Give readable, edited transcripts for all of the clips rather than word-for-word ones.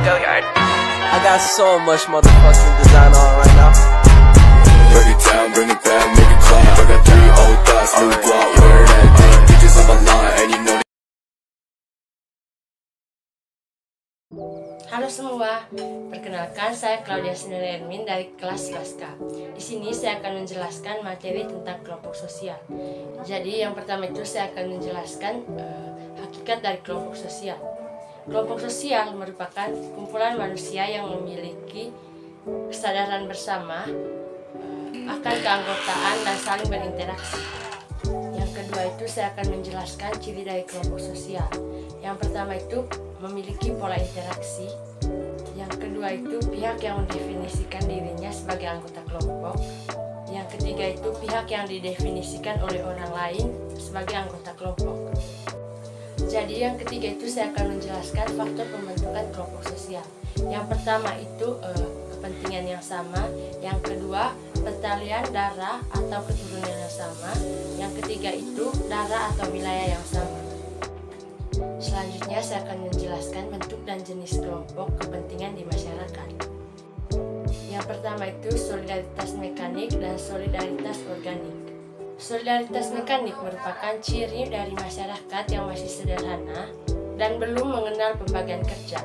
I got so much motherfucking design on right now. Break it down, bring it back, make it clap. I got 3 old thoughts, new block, where that thing. Bitches on my line, and you know. Halo semua, perkenalkan saya Claudia Sendiri Ermin dari kelas 11K. Di sini saya akan menjelaskan materi tentang kelompok sosial. Jadi yang pertama itu saya akan menjelaskan hakikat dari kelompok sosial. Kelompok sosial merupakan kumpulan manusia yang memiliki kesadaran bersama akan keanggotaan dan saling berinteraksi. Yang kedua itu saya akan menjelaskan ciri dari kelompok sosial. Yang pertama itu memiliki pola interaksi. Yang kedua itu pihak yang mendefinisikan dirinya sebagai anggota kelompok. Yang ketiga itu pihak yang didefinisikan oleh orang lain sebagai anggota kelompok. Jadi yang ketiga itu saya akan menjelaskan faktor pembentukan kelompok sosial. Yang pertama itu kepentingan yang sama. Yang kedua pertalian darah atau keturunan yang sama. Yang ketiga itu darah atau wilayah yang sama. Selanjutnya saya akan menjelaskan bentuk dan jenis kelompok kepentingan di masyarakat. Yang pertama itu solidaritas mekanik dan solidaritas organik. Solidaritas mekanik merupakan ciri dari masyarakat yang masih sederhana dan belum mengenal pembagian kerja.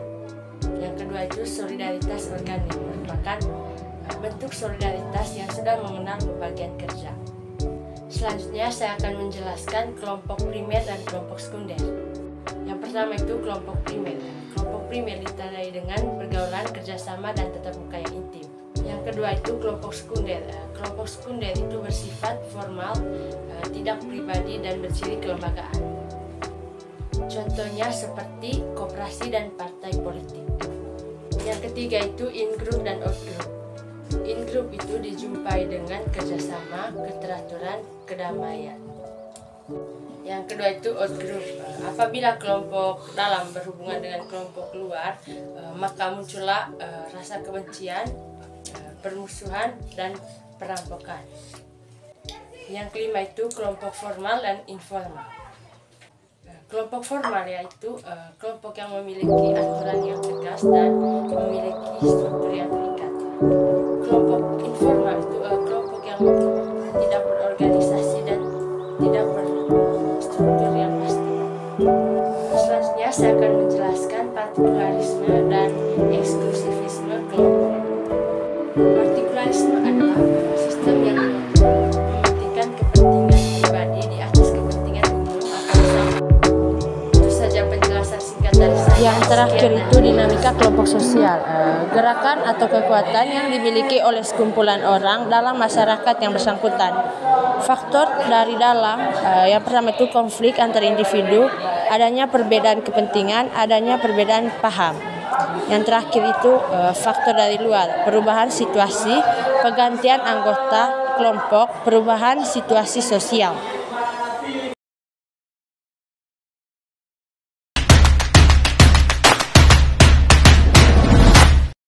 Yang kedua itu solidaritas organik merupakan bentuk solidaritas yang sudah mengenal pembagian kerja. Selanjutnya saya akan menjelaskan kelompok primer dan kelompok sekunder. Yang pertama itu kelompok primer. Kelompok primer ditandai dengan pergaulan, kerjasama, dan tatap muka yang intim. Yang kedua itu kelompok sekunder. Kelompok sekunder itu bersifat formal, tidak pribadi, dan berciri kelembagaan. Contohnya seperti koperasi dan partai politik. Yang ketiga itu in-group dan out-group. In-group itu dijumpai dengan kerjasama, keteraturan, kedamaian. Yang kedua itu out-group. Apabila kelompok dalam berhubungan dengan kelompok luar, maka muncullah rasa kebencian, permusuhan, dan perampokan. Yang kelima itu kelompok formal dan informal. Kelompok formal yaitu kelompok yang memiliki aturan yang tegas dan memiliki struktur yang terikat. Kelompok informal itu kelompok yang tidak berorganisasi dan tidak berstruktur yang pasti. Selanjutnya saya akan menjelaskan partikularisme dan eksklusivisme kelompok. Partikularisme adalah sistem yang mementingkan kepentingan pribadi di atas kepentingan umum atau bersama. Itu saja penjelasan singkat dari saya. Yang terakhir itu dinamika kelompok sosial, gerakan atau kekuatan yang dimiliki oleh sekumpulan orang dalam masyarakat yang bersangkutan. Faktor dari dalam, yang pertama itu konflik antar individu, adanya perbedaan kepentingan, adanya perbedaan paham. Yang terakhir itu faktor dari luar, perubahan situasi, pergantian anggota kelompok, perubahan situasi sosial.